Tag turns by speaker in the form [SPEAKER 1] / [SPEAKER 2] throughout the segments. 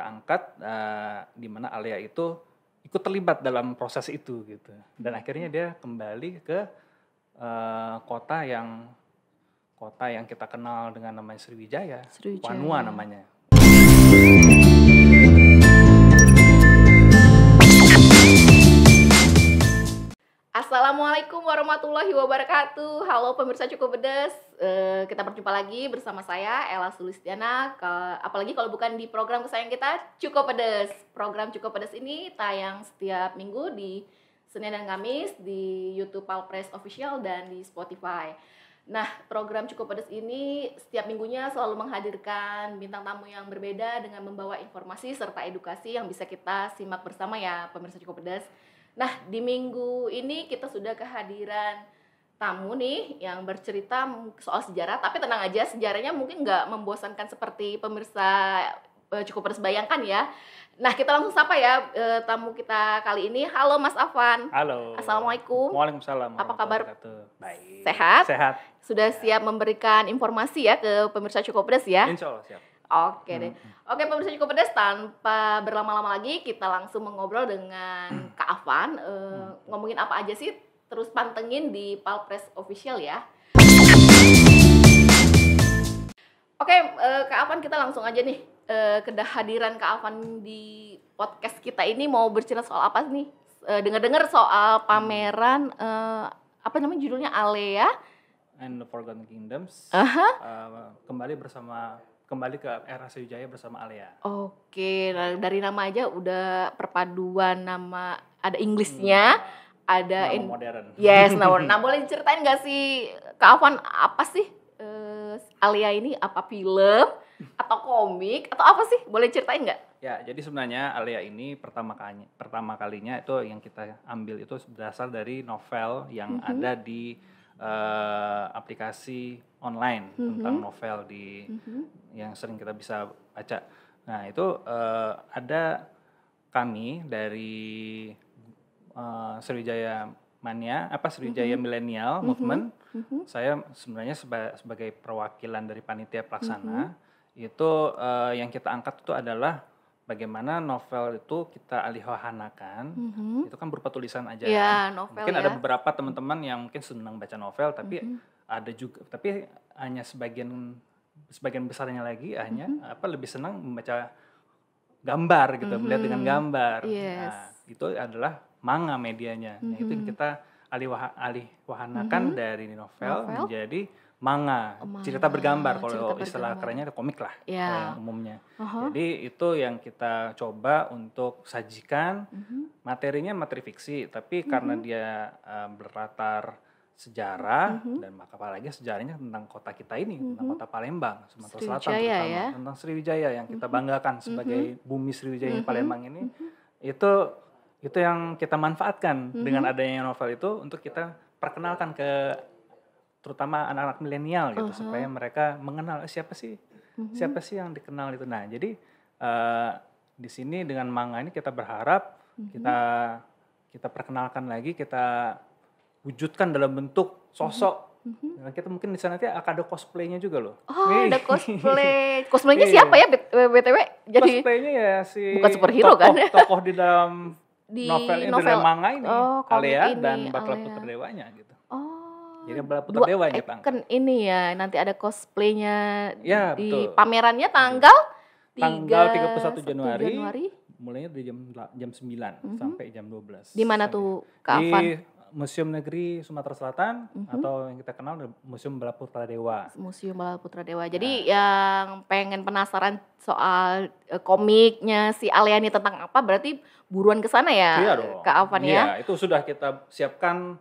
[SPEAKER 1] kita angkat di mana Alia itu ikut terlibat dalam proses itu gitu. Dan akhirnya dia kembali ke kota yang kita kenal dengan namanya Sriwijaya. Wanua namanya.
[SPEAKER 2] Assalamualaikum warahmatullahi wabarakatuh. Halo pemirsa Cukup Pedes. Kita berjumpa lagi bersama saya Ella Sulistiana. Apalagi kalau bukan di program kesayangan kita Cukup Pedes. Program Cukup Pedes ini tayang setiap minggu di Senin dan Kamis di YouTube Palpres Official dan di Spotify. Nah, program Cukup Pedes ini setiap minggunya selalu menghadirkan bintang tamu yang berbeda dengan membawa informasi serta edukasi yang bisa kita simak bersama ya pemirsa Cukup Pedes. Nah, di minggu ini kita sudah kehadiran tamu nih yang bercerita soal sejarah, tapi tenang aja, sejarahnya mungkin nggak membosankan seperti pemirsa Cukup Pedes bayangkan ya. Nah, kita langsung sapa ya tamu kita kali ini. Halo Mas Afwan.
[SPEAKER 1] Halo.
[SPEAKER 2] Assalamualaikum.
[SPEAKER 1] Waalaikumsalam.
[SPEAKER 2] Apa kabar?
[SPEAKER 1] Baik.
[SPEAKER 2] Sehat?
[SPEAKER 1] Sehat.
[SPEAKER 2] Sudah siap memberikan informasi ya ke pemirsa Cukup Pedes ya?
[SPEAKER 1] Insya Allah siap.
[SPEAKER 2] Oke deh. Oke pemirsa Cukup Pedes, tanpa berlama-lama lagi kita langsung mengobrol dengan Kak Afwan. Ngomongin apa aja sih? Terus pantengin di Palpres Official ya. Oke, Kak Afwan, kita langsung aja nih kehadiran Kak Afwan di podcast kita ini mau bercerita soal apa nih? Dengar-dengar soal pameran apa namanya judulnya Alea
[SPEAKER 1] And the Forgotten Kingdoms. Kembali ke era Sriwijaya bersama Alia.
[SPEAKER 2] Oke, nah dari nama aja udah perpaduan nama, ada Inggrisnya, ada
[SPEAKER 1] nama modern.
[SPEAKER 2] Yes, nah boleh diceritain nggak sih Kak Afwan apa sih Alia ini, apa film atau komik atau apa sih? Boleh ceritain nggak?
[SPEAKER 1] Ya, jadi sebenarnya Alia ini pertama kalinya itu yang kita ambil itu berasal dari novel yang ada di aplikasi online tentang novel yang sering kita bisa baca. Nah itu ada kami dari Sriwijaya Mania, Sriwijaya Millennial Movement. Saya sebenarnya sebagai perwakilan dari panitia pelaksana itu yang kita angkat itu adalah bagaimana novel itu kita alihwahanakan. Itu kan berupa tulisan aja.
[SPEAKER 2] Ya, novel
[SPEAKER 1] mungkin
[SPEAKER 2] ya.
[SPEAKER 1] ada beberapa teman-teman yang mungkin senang baca novel, tapi ada juga, tapi hanya sebagian besarnya lagi hanya lebih senang membaca gambar gitu, melihat dengan gambar.
[SPEAKER 2] Yes.
[SPEAKER 1] Nah, itu adalah manga medianya. Nah, itu yang kita alihwahanakan dari novel menjadi manga, cerita bergambar. Kalau istilah kerennya komik lah, yang umumnya. Jadi itu yang kita coba untuk sajikan. Materinya materi fiksi, tapi karena dia berlatar sejarah dan apalagi sejarahnya tentang kota kita ini, tentang kota Palembang, Sumatera Selatan terutama, ya? Tentang Sriwijaya yang kita banggakan sebagai bumi Sriwijaya Palembang ini, itu yang kita manfaatkan dengan adanya novel itu untuk kita perkenalkan ke terutama anak-anak milenial gitu, supaya mereka mengenal siapa sih yang dikenal itu. Nah jadi di sini dengan manga ini kita berharap kita perkenalkan lagi, kita wujudkan dalam bentuk sosok. Kita mungkin di sana nanti akan ada cosplaynya juga loh.
[SPEAKER 2] Ada cosplay. Cosplaynya siapa ya BTW? Jadi
[SPEAKER 1] cosplaynya ya si
[SPEAKER 2] bukan superhero kan?
[SPEAKER 1] Tokoh di dalam novel dalam manga ini, Alia dan Batara Putra Dewanya gitu. Jadi Batara Putra Dewa yang kita angkat.
[SPEAKER 2] Ini ya, nanti ada cosplaynya
[SPEAKER 1] ya,
[SPEAKER 2] di
[SPEAKER 1] betul.
[SPEAKER 2] pamerannya tanggal
[SPEAKER 1] 31 Januari. Mulainya dari jam 9 sampai jam 12.
[SPEAKER 2] Di mana tuh Kak Afwan?
[SPEAKER 1] Di Museum Negeri Sumatera Selatan atau yang kita kenal Museum Bala Putra Dewa.
[SPEAKER 2] Museum Bala Putra Dewa. Jadi yang pengen penasaran soal komiknya si Alia ini tentang apa, berarti buruan ke sana ya,
[SPEAKER 1] iya dong.
[SPEAKER 2] Kak Afwan ya?
[SPEAKER 1] Iya, itu sudah kita siapkan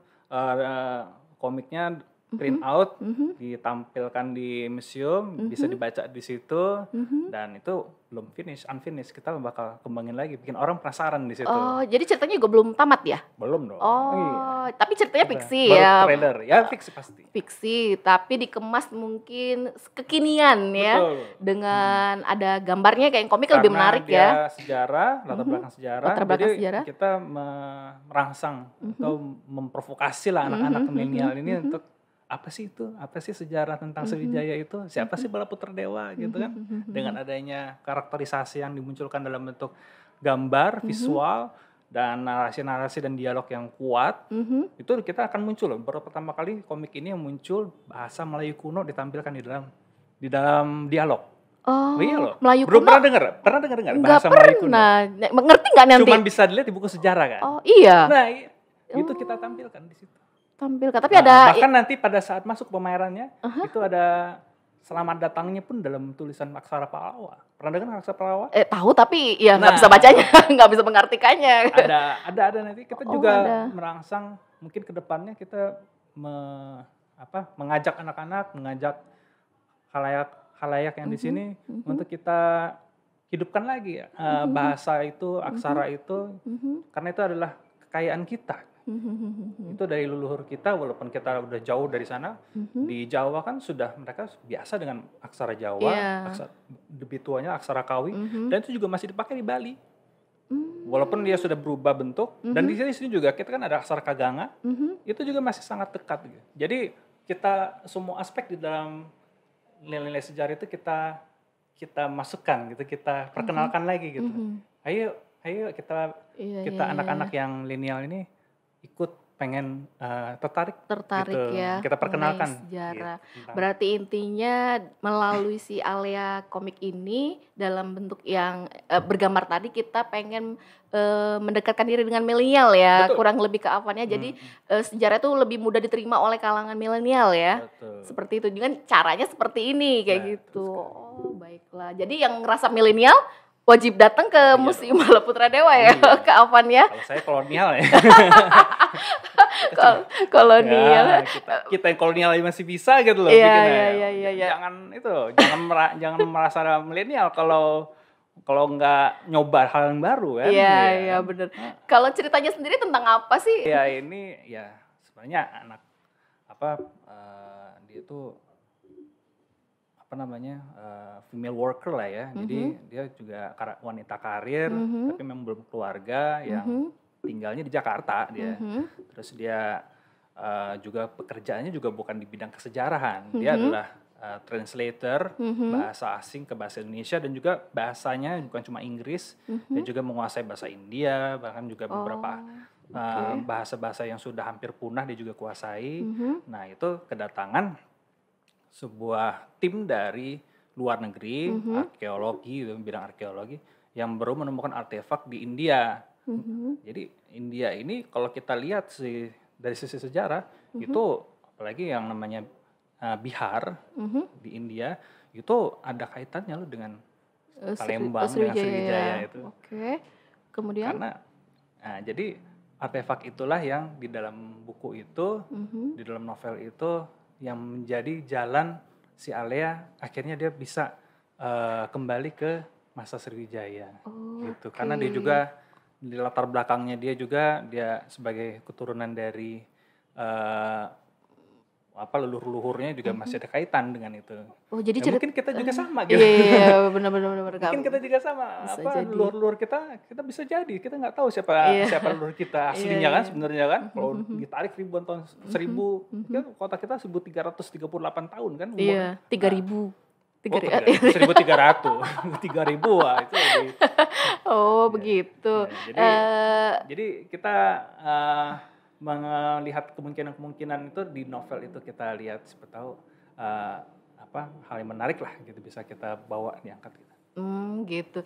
[SPEAKER 1] komiknya print out, ditampilkan di museum, bisa dibaca di situ, dan itu belum unfinished. Kita bakal kembangin lagi, bikin orang penasaran di situ.
[SPEAKER 2] Oh, jadi ceritanya juga belum tamat ya?
[SPEAKER 1] Belum dong.
[SPEAKER 2] Oh, iya. Tapi ceritanya fiksi
[SPEAKER 1] baru
[SPEAKER 2] ya?
[SPEAKER 1] Trailer, ya fiksi pasti.
[SPEAKER 2] Fiksi, tapi dikemas mungkin kekinian ya?
[SPEAKER 1] Betul.
[SPEAKER 2] Dengan ada gambarnya kayak komik.
[SPEAKER 1] Karena
[SPEAKER 2] lebih menarik ya?
[SPEAKER 1] Karena dia sejarah, latar belakang sejarah, jadi
[SPEAKER 2] sejarah.
[SPEAKER 1] kita merangsang atau memprovokasi lah anak-anak milenial ini untuk apa sih itu? Apa sih sejarah tentang Sriwijaya itu? Siapa sih Bala Putra Dewa gitu kan? Dengan adanya karakterisasi yang dimunculkan dalam bentuk gambar, visual, dan narasi-narasi dan dialog yang kuat, itu kita akan muncul loh. Baru pertama kali komik ini yang muncul bahasa Melayu kuno ditampilkan di dalam dialog.
[SPEAKER 2] Oh,
[SPEAKER 1] iya loh.
[SPEAKER 2] Melayu
[SPEAKER 1] Belum
[SPEAKER 2] kuno?
[SPEAKER 1] Pernah dengar nggak
[SPEAKER 2] Nggak
[SPEAKER 1] bahasa Melayu kuno?
[SPEAKER 2] Mengerti nggak nanti?
[SPEAKER 1] Cuman bisa dilihat di buku sejarah kan?
[SPEAKER 2] Oh iya.
[SPEAKER 1] Nah, itu kita tampilkan di situ.
[SPEAKER 2] Tapi ada
[SPEAKER 1] bahkan nanti pada saat masuk pemamerannya itu ada selamat datangnya pun dalam tulisan aksara Pallawa. Pernah dengar aksara Pallawa?
[SPEAKER 2] Tahu tapi ya nggak bisa bacanya, nggak bisa mengartikannya.
[SPEAKER 1] Ada nanti kita juga merangsang mungkin ke depannya kita mengajak anak-anak, mengajak khalayak yang di sini untuk kita hidupkan lagi bahasa itu, aksara itu, karena itu adalah kekayaan kita. Itu dari leluhur kita, walaupun kita udah jauh dari sana. Di Jawa kan sudah mereka biasa dengan aksara Jawa, lebih tuanya aksara Kawi, dan itu juga masih dipakai di Bali. Walaupun dia sudah berubah bentuk, dan di sini juga kita kan ada aksara Kaganga, itu juga masih sangat dekat gitu. Jadi kita semua aspek di dalam nilai-nilai sejarah itu kita masukkan gitu, kita perkenalkan lagi gitu. Ayo kita anak-anak yang milenial ini ikut pengen tertarik gitu.
[SPEAKER 2] Ya,
[SPEAKER 1] kita perkenalkan
[SPEAKER 2] sejarah. Gitu. Berarti intinya melalui si Alea komik ini dalam bentuk yang bergambar tadi kita pengen mendekatkan diri dengan milenial ya. Betul. Kurang lebih ke avannya. Jadi sejarah itu lebih mudah diterima oleh kalangan milenial ya. Betul. Seperti itu, dengan caranya seperti ini kayak gitu. Oh baiklah. Jadi yang ngerasa milenial wajib datang ke Museum Bala Putra Dewa ya, ke Avan ya.
[SPEAKER 1] Kalau saya kolonial ya.
[SPEAKER 2] Kolonial.
[SPEAKER 1] Ya, kita yang kolonial masih bisa gitu loh bikinnya. Jangan merasa milenial kalau nggak nyoba hal yang baru kan.
[SPEAKER 2] Iya benar. Kalau ceritanya sendiri tentang apa sih?
[SPEAKER 1] Ya ini ya sebenarnya anak dia tuh female worker lah ya. Jadi dia juga wanita karir, tapi memang belum keluarga, yang tinggalnya di Jakarta dia. Terus dia juga pekerjaannya juga bukan di bidang kesejarahan. Dia adalah translator bahasa asing ke bahasa Indonesia, dan juga bahasanya bukan cuma Inggris, dia juga menguasai bahasa India, bahkan juga beberapa bahasa-bahasa yang sudah hampir punah dia juga kuasai. Nah, itu kedatangan sebuah tim dari luar negeri, arkeologi, bidang arkeologi, yang baru menemukan artefak di India. Jadi India ini kalau kita lihat dari sisi sejarah, itu apalagi yang namanya Bihar di India, itu ada kaitannya loh dengan Palembang, dengan Sriwijaya itu.
[SPEAKER 2] Kemudian?
[SPEAKER 1] Jadi artefak itulah yang di dalam buku itu, di dalam novel itu, yang menjadi jalan si Alea akhirnya dia bisa kembali ke masa Sriwijaya gitu. Karena dia juga di latar belakangnya dia sebagai keturunan dari leluhur-leluhurnya juga masih ada kaitan dengan itu.
[SPEAKER 2] Oh, jadi
[SPEAKER 1] mungkin kita juga sama gitu.
[SPEAKER 2] Iya, benar.
[SPEAKER 1] Mungkin kita juga sama. Leluhur-leluhur kita bisa jadi. Kita nggak tahu siapa leluhur kita aslinya kan sebenarnya kan. Kalau ditarik ribuan tahun, 1000, kota kita 1338 tahun kan.
[SPEAKER 2] Iya, 3000.
[SPEAKER 1] 1.300, 3.000 wah itu lebih.
[SPEAKER 2] Begitu.
[SPEAKER 1] Jadi kita melihat kemungkinan itu di novel itu, kita lihat siapa tahu hal yang menarik lah gitu bisa kita bawa, diangkat gitu.
[SPEAKER 2] Gitu.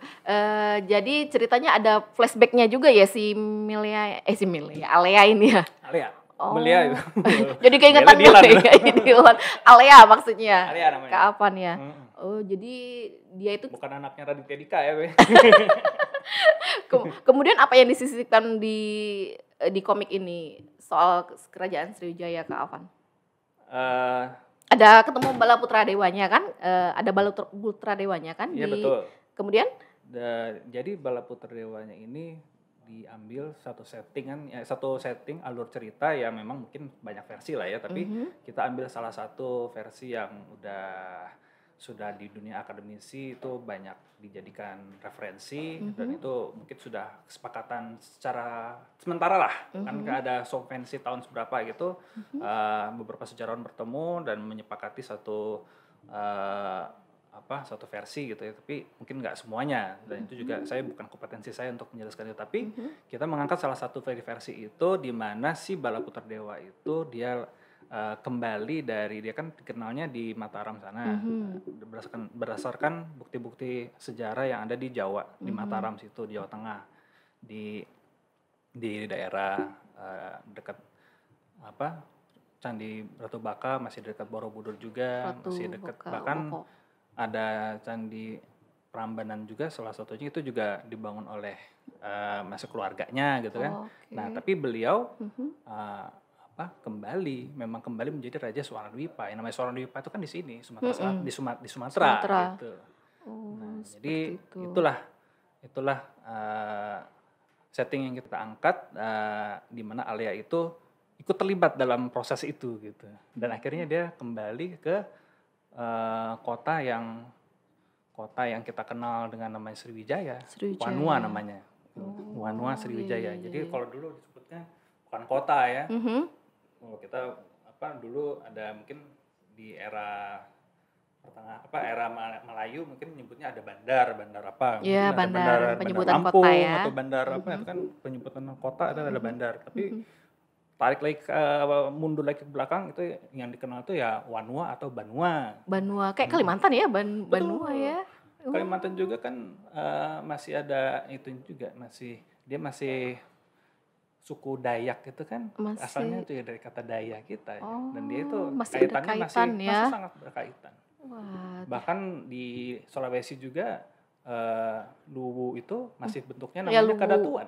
[SPEAKER 2] Jadi ceritanya ada flashbacknya juga ya Alea ini ya.
[SPEAKER 1] Alea. Melia itu.
[SPEAKER 2] Jadi keingetan Dilan. Alea maksudnya.
[SPEAKER 1] Alea namanya.
[SPEAKER 2] Keapan ya. Jadi dia itu
[SPEAKER 1] bukan anaknya Raditya Dika ya, Be.
[SPEAKER 2] Kemudian apa yang disisipkan di komik ini soal kerajaan Sriwijaya Keavan? Ada ketemu Bala Putra Dewanya kan? Ada Bala Putra Dewanya kan?
[SPEAKER 1] Iya, betul.
[SPEAKER 2] Kemudian?
[SPEAKER 1] Jadi Bala Putra Dewanya ini diambil satu setting alur cerita yang memang mungkin banyak versi lah ya, tapi kita ambil salah satu versi yang udah sudah di dunia akademisi itu banyak dijadikan referensi dan itu mungkin sudah kesepakatan secara sementara lah kan ada solvensi tahun seberapa gitu beberapa sejarawan bertemu dan menyepakati satu satu versi gitu ya, tapi mungkin nggak semuanya dan itu juga saya bukan kompetensi saya untuk menjelaskan itu, tapi kita mengangkat salah satu versi itu di mana si Bala Putra Dewa itu dia kembali dari dia kan dikenalnya di Mataram sana berdasarkan bukti-bukti sejarah yang ada di Jawa di Mataram situ di Jawa Tengah di daerah dekat Candi Ratu Baka masih dekat Borobudur juga masih dekat bahkan ada Candi Prambanan juga salah satunya itu juga dibangun oleh masuk keluarganya gitu kan. Nah tapi beliau kembali menjadi Raja Swarandiwipa. Yang namanya Swarandiwipa itu kan di sini Sumatera di Sumatera gitu. Nah, jadi itulah setting yang kita angkat di mana Alia itu ikut terlibat dalam proses itu gitu. Dan akhirnya dia kembali ke kota yang kita kenal dengan namanya Sriwijaya. Wanua namanya. Wanua Sriwijaya. Jadi kalau dulu disebutnya bukan kota ya. Kita dulu ada mungkin di era era Melayu mungkin nyebutnya ada bandar apa?
[SPEAKER 2] Iya, bandar penyebutan
[SPEAKER 1] Lampung,
[SPEAKER 2] kota ya.
[SPEAKER 1] atau bandar itu kan penyebutan kota ada bandar. Tapi tarik lagi mundur lagi ke belakang itu yang dikenal itu ya Wanua atau Banua.
[SPEAKER 2] Banua kayak Kalimantan ya, Banua ya.
[SPEAKER 1] Kalimantan juga kan masih ada itu juga dia masih suku Dayak itu kan asalnya itu ya dari kata Daya kita ya. Dan dia itu kaitannya masih sangat berkaitan. Bahkan di Sulawesi juga Luwu itu masih bentuknya namanya kedatuan.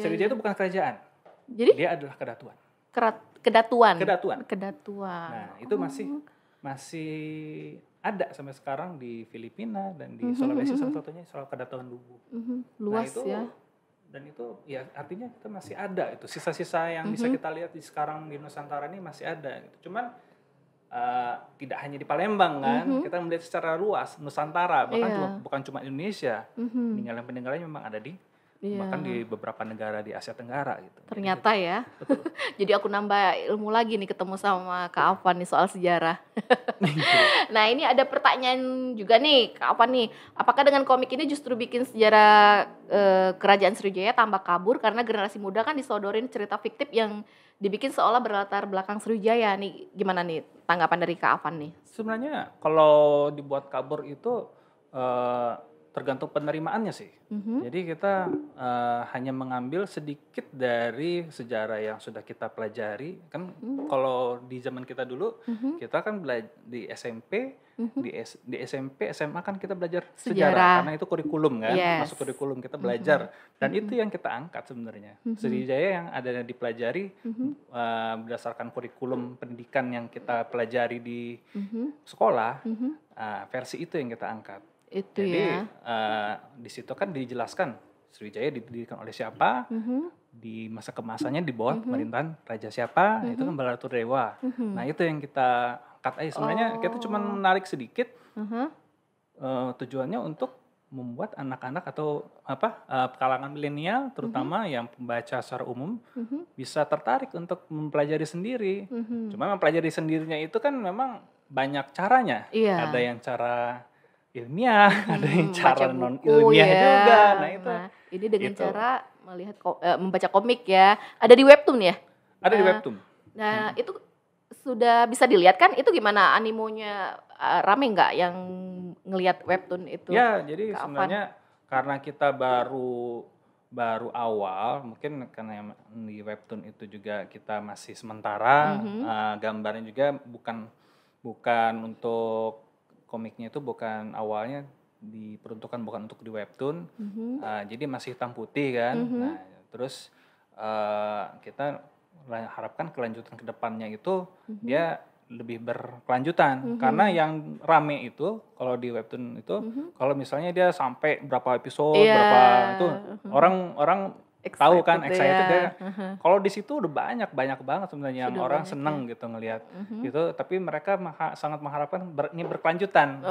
[SPEAKER 1] Sriwijaya itu bukan kerajaan.
[SPEAKER 2] Jadi
[SPEAKER 1] dia adalah kedatuan.
[SPEAKER 2] Kedatuan.
[SPEAKER 1] Nah, itu masih ada sampai sekarang di Filipina dan di Sulawesi salah satunya soal kedatuan Luwu.
[SPEAKER 2] Luas ya.
[SPEAKER 1] Dan itu ya artinya kita masih ada itu sisa-sisa yang bisa kita lihat di sekarang di Nusantara ini masih ada gitu. Cuman tidak hanya di Palembang kan, kita melihat secara luas Nusantara bahkan bukan cuma Indonesia. Peninggalan-peninggalannya memang ada di bahkan di beberapa negara di Asia Tenggara gitu.
[SPEAKER 2] Ternyata ya. Jadi aku nambah ilmu lagi nih ketemu sama Kak Afan nih soal sejarah. Nah ini ada pertanyaan juga nih Kak Afan nih. Apakah dengan komik ini justru bikin sejarah kerajaan Sriwijaya tambah kabur karena generasi muda kan disodorin cerita fiktif yang dibikin seolah berlatar belakang Sriwijaya nih. Gimana nih tanggapan dari Kak Afan nih?
[SPEAKER 1] Sebenarnya kalau dibuat kabur itu tergantung penerimaannya sih. Jadi kita hanya mengambil sedikit dari sejarah yang sudah kita pelajari. Kan kalau di zaman kita dulu, kita kan di SMP, di SMP, SMA kan kita belajar sejarah. Karena itu kurikulum kan, masuk kurikulum kita belajar. Dan itu yang kita angkat sebenarnya. Sriwijaya yang ada dipelajari berdasarkan kurikulum pendidikan yang kita pelajari di sekolah, versi itu yang kita angkat. Jadi di situ kan dijelaskan Sriwijaya didirikan oleh siapa, di masa kemasannya di bawah pemerintahan raja siapa, itu kan Bala Putra Dewa. Nah itu yang kita angkat aja. Sebenarnya kita cuma menarik sedikit, tujuannya untuk membuat anak-anak atau kalangan milenial terutama yang pembaca secara umum bisa tertarik untuk mempelajari sendiri. Cuma mempelajari sendirinya itu kan memang banyak caranya. Ada yang cara ilmiah, ada yang cara non ilmiah juga. Nah itu.
[SPEAKER 2] Ini dengan cara melihat membaca komik ya. Ada di webtoon ya?
[SPEAKER 1] Ada di webtoon.
[SPEAKER 2] Nah itu sudah bisa dilihat kan? Itu gimana animonya, rame nggak yang ngelihat webtoon itu?
[SPEAKER 1] Ya jadi sebenarnya karena kita baru awal, mungkin karena di webtoon itu juga kita masih sementara, gambarnya juga bukan untuk komiknya itu bukan awalnya diperuntukkan bukan untuk di webtoon, jadi masih hitam putih kan. Nah terus kita harapkan kelanjutan kedepannya itu dia lebih berkelanjutan karena yang rame itu kalau di webtoon itu kalau misalnya dia sampai berapa episode berapa itu orang tahu kan excited ya. Kalau di situ udah banyak banget sebenarnya yang orang seneng gitu ngelihat gitu, tapi mereka sangat mengharapkan ini berkelanjutan.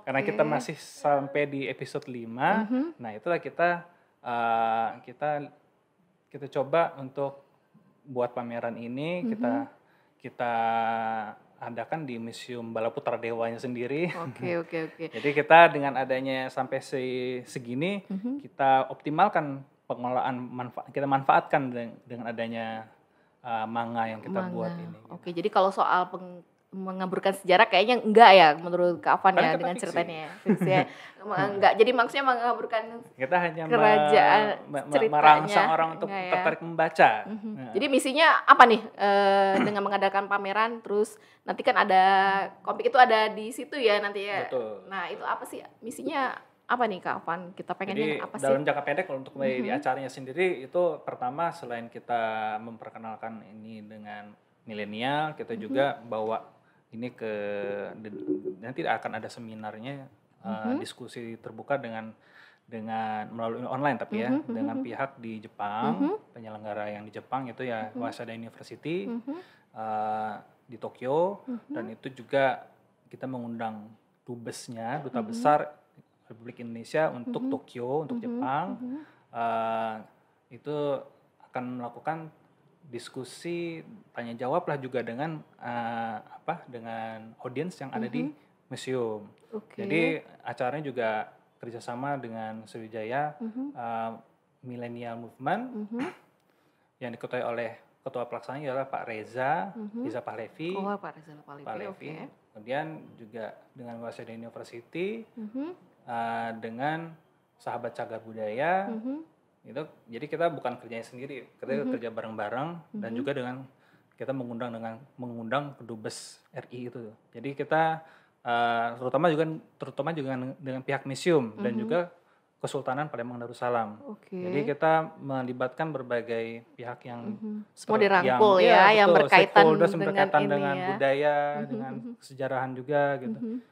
[SPEAKER 1] Karena kita masih sampai di episode 5. Nah, itulah kita coba untuk buat pameran ini kita adakan di Museum Bala Putra Dewanya sendiri.
[SPEAKER 2] Oke.
[SPEAKER 1] Jadi kita dengan adanya sampai segini kita optimalkan pengelolaan kita manfaatkan dengan adanya manga yang kita buat ini.
[SPEAKER 2] Oke, jadi kalau soal mengaburkan sejarah kayaknya enggak ya menurut Kak Afan ya dengan ceritanya. Fiksi. Enggak, jadi maksudnya mengaburkan
[SPEAKER 1] kita hanya
[SPEAKER 2] kerajaan
[SPEAKER 1] merangsang orang untuk tertarik membaca.
[SPEAKER 2] Jadi misinya apa nih dengan mengadakan pameran, terus nanti kan ada komik itu ada di situ ya nanti ya.
[SPEAKER 1] Betul.
[SPEAKER 2] Nah, itu apa sih misinya? Apa nih Kak Afan? Kita pengennya apa sih?
[SPEAKER 1] Dalam jangka pendek untuk di acaranya sendiri itu pertama selain kita memperkenalkan ini dengan milenial, kita juga bawa ini nanti akan ada seminarnya diskusi terbuka dengan melalui online tapi ya dengan pihak di Jepang, penyelenggara yang di Jepang itu ya Waseda University di Tokyo dan itu juga kita mengundang dubesnya, duta besar Republik Indonesia untuk Tokyo, untuk Jepang, itu akan melakukan diskusi tanya jawab lah juga dengan dengan audiens yang ada di museum. Jadi acaranya juga kerjasama dengan Sriwijaya Millennial Movement yang diketuai oleh ketua pelaksananya adalah Pak Reza Pahlevi.
[SPEAKER 2] Pak Reza Pahlevi.
[SPEAKER 1] Kemudian juga dengan Waseda University. Dengan sahabat cagar budaya itu jadi kita bukan kerjanya sendiri, kita kerja bareng-bareng dan juga dengan kita mengundang kedubes RI itu. Jadi kita terutama juga dengan pihak museum dan juga Kesultanan Palembang Darussalam. Jadi kita melibatkan berbagai pihak yang
[SPEAKER 2] semua dirangkul yang berkaitan
[SPEAKER 1] dengan budaya, dengan kesejarahan juga gitu.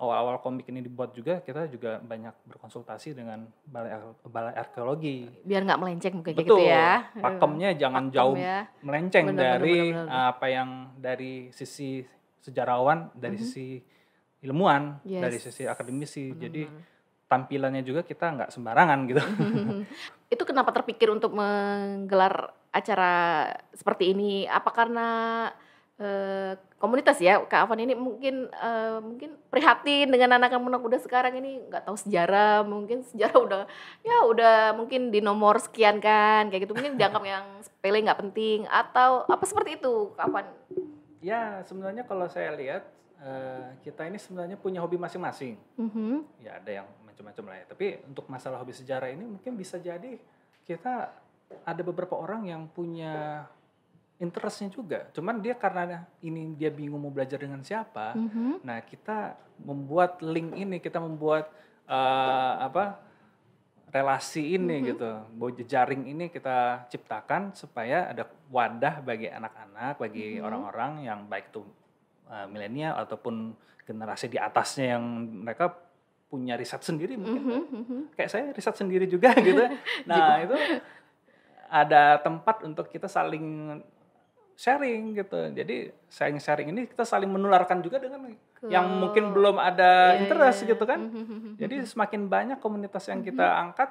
[SPEAKER 1] Awal-awal komik ini dibuat juga kita juga banyak berkonsultasi dengan balai arkeologi.
[SPEAKER 2] Biar nggak melenceng mungkin kayak gitu ya.
[SPEAKER 1] Pakemnya jangan jauh melenceng dari apa yang dari sisi sejarawan, dari sisi ilmuwan, dari sisi akademisi. Jadi tampilannya juga kita nggak sembarangan gitu.
[SPEAKER 2] Itu kenapa terpikir untuk menggelar acara seperti ini? Apa karena komunitas ya Kak Afan ini mungkin prihatin dengan anak muda sekarang ini nggak tahu sejarah, mungkin sejarah udah mungkin di nomor sekian kan kayak gitu, mungkin dianggap yang sepele nggak penting atau apa seperti itu Kak Afan?
[SPEAKER 1] Ya sebenarnya kalau saya lihat kita ini sebenarnya punya hobi masing-masing. Ya ada yang macam-macam lah ya, tapi untuk masalah hobi sejarah ini mungkin bisa jadi kita ada beberapa orang yang punya interestnya juga, cuman dia karena ini dia bingung mau belajar dengan siapa. Nah kita membuat link ini, kita membuat relasi ini gitu, jejaring ini kita ciptakan supaya ada wadah bagi anak-anak, bagi orang-orang yang baik itu milenial ataupun generasi di atasnya yang mereka punya riset sendiri mungkin, kayak saya riset sendiri juga gitu. Nah itu ada tempat untuk kita saling sharing gitu. Jadi sharing ini kita saling menularkan juga dengan yang mungkin belum ada interest gitu kan. Jadi semakin banyak komunitas yang kita angkat,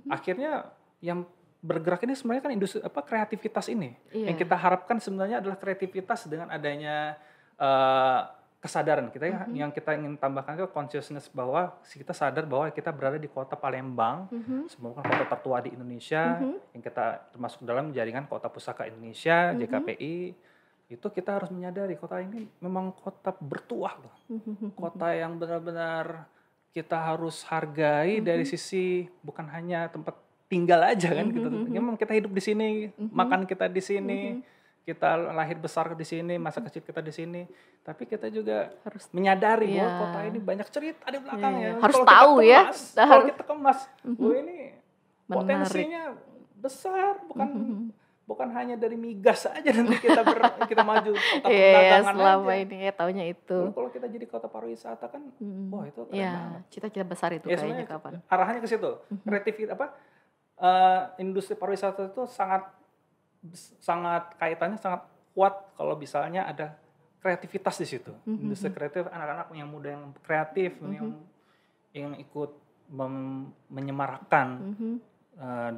[SPEAKER 1] akhirnya yang bergerak ini sebenarnya kan industri kreativitas ini. Yang kita harapkan sebenarnya adalah kreativitas dengan adanya kesadaran kita yang kita ingin tambahkan ke consciousness bahwa kita sadar bahwa kita berada di kota Palembang, sebuah kota tertua di Indonesia, yang kita termasuk dalam jaringan Kota Pusaka Indonesia JKPI. Itu kita harus menyadari kota ini memang kota bertuah loh. Kota yang benar-benar kita harus hargai dari sisi bukan hanya tempat tinggal aja kan gitu. Memang kita hidup di sini, makan kita di sini. Kita lahir besar di sini, masa kecil kita di sini, tapi kita juga harus menyadari bahwa kota ini banyak cerita di belakangnya.
[SPEAKER 2] Harus tahu ya.
[SPEAKER 1] Kalau kita kemas, ini potensinya besar, bukan hanya dari migas aja nanti kita maju kota perdagangan
[SPEAKER 2] selama
[SPEAKER 1] aja.
[SPEAKER 2] Ini taunya itu.
[SPEAKER 1] Kalau kita jadi kota pariwisata kan, wah itu keren banget.
[SPEAKER 2] Cita-cita besar itu kayaknya kapan?
[SPEAKER 1] Arahnya ke situ, kreativitas industri pariwisata itu sangat kaitannya sangat kuat kalau misalnya ada kreativitas di situ. Industri kreatif, anak-anak yang muda yang kreatif, yang ikut menyemarakkan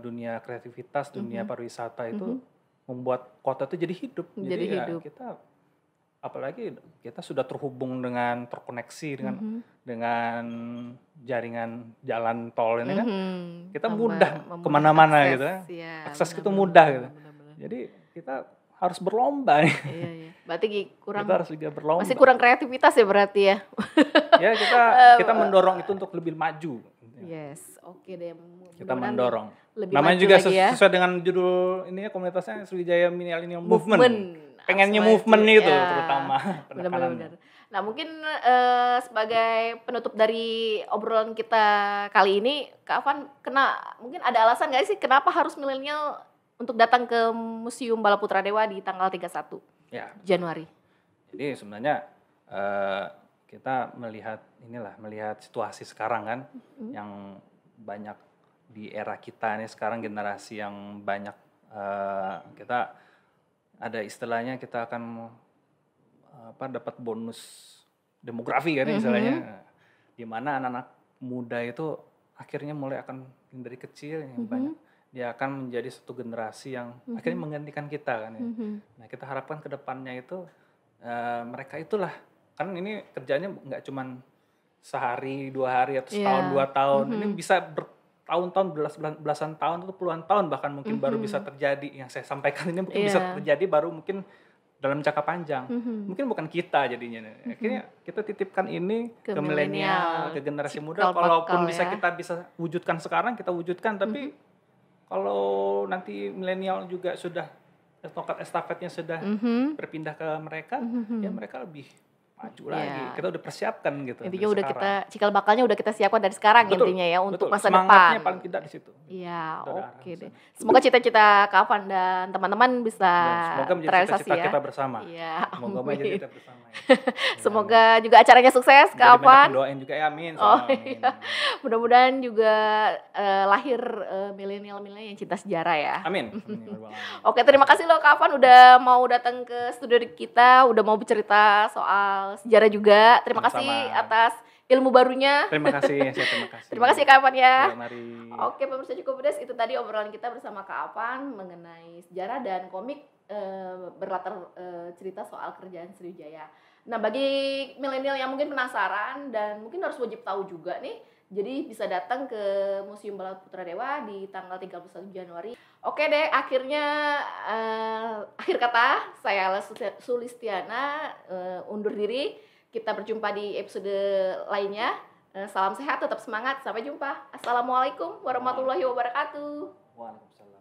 [SPEAKER 1] dunia kreativitas, dunia pariwisata itu membuat kota itu jadi hidup. Jadi hidup. Apalagi kita sudah terkoneksi dengan jaringan jalan tol ini kan, kita mudah kemana-mana akses, gitu ya. Akses itu mudah gitu. Jadi kita harus berlomba nih.
[SPEAKER 2] Iya. Berarti kita
[SPEAKER 1] harus juga berlomba.
[SPEAKER 2] Masih kurang kreativitas ya berarti ya.
[SPEAKER 1] Ya kita mendorong itu untuk lebih maju.
[SPEAKER 2] Yes, oke deh.
[SPEAKER 1] Kita mendorong. Namanya juga sesuai dengan judul ini ya, komunitasnya Sriwijaya Millennial Movement. Pengennya movement itu terutama.
[SPEAKER 2] Benar. Nah mungkin sebagai penutup dari obrolan kita kali ini, Kak Afan mungkin ada alasan nggak sih kenapa harus milenial untuk datang ke Museum Bala Putra Dewa di tanggal 31 Januari?
[SPEAKER 1] Jadi sebenarnya kita melihat situasi sekarang kan, yang banyak di era kita ini sekarang, generasi yang banyak, kita ada istilahnya kita akan dapat bonus demografi kan istilahnya, di mana anak-anak muda itu akhirnya mulai akan dari kecil yang banyak dia akan menjadi satu generasi yang akhirnya menggantikan kita kan ya. Nah kita harapkan ke depannya itu mereka itulah, kan ini kerjanya nggak cuman sehari 2 hari atau setahun 2 tahun, ini bisa bertahun-tahun, belasan tahun atau puluhan tahun bahkan mungkin baru bisa terjadi. Yang saya sampaikan ini mungkin bisa terjadi baru mungkin dalam jangka panjang. Mungkin bukan kita jadinya. Akhirnya kita titipkan ini ke milenial, ke generasi muda. Kalaupun kita bisa wujudkan sekarang, kita wujudkan. Tapi kalau nanti milenial juga sudah tongkat estafetnya sudah berpindah ke mereka, ya mereka lebih maju lagi. Kita udah persiapkan gitu.
[SPEAKER 2] Intinya udah sekarang. Cikal bakalnya udah kita siapkan dari sekarang intinya ya, untuk masa
[SPEAKER 1] Semangatnya
[SPEAKER 2] depan.
[SPEAKER 1] paling tidak di situ.
[SPEAKER 2] Iya, oke deh. Semoga cita-cita Kak Afan dan teman-teman bisa terrealisasi ya.
[SPEAKER 1] Kita bersama.
[SPEAKER 2] Iya.
[SPEAKER 1] Semoga menjadi kita bersama. Ya.
[SPEAKER 2] Semoga juga acaranya sukses Kak Afan.
[SPEAKER 1] Doain juga ya, amin.
[SPEAKER 2] Iya. Mudah-mudahan juga lahir milenial-milenial yang cinta sejarah ya.
[SPEAKER 1] Amin.
[SPEAKER 2] Oke, terima kasih loh Kak Afan udah mau datang ke studio kita, udah mau bercerita soal sejarah juga. Terima kasih atas ilmu barunya.
[SPEAKER 1] Terima kasih.
[SPEAKER 2] Terima kasih Kak Afan ya.
[SPEAKER 1] Mari.
[SPEAKER 2] Oke, pemirsa Cukup Pedas, itu tadi obrolan kita bersama Kak Afan mengenai sejarah dan komik berlatar cerita soal kerjaan Sriwijaya. Nah, bagi milenial yang mungkin penasaran dan mungkin harus wajib tahu juga nih, jadi bisa datang ke Museum Bala Putra Dewa di tanggal 31 Januari. Oke deh, akhir kata, saya Sulistiana undur diri. Kita berjumpa di episode lainnya. Salam sehat, tetap semangat. Sampai jumpa. Assalamualaikum warahmatullahi wabarakatuh.
[SPEAKER 1] Waalaikumsalam.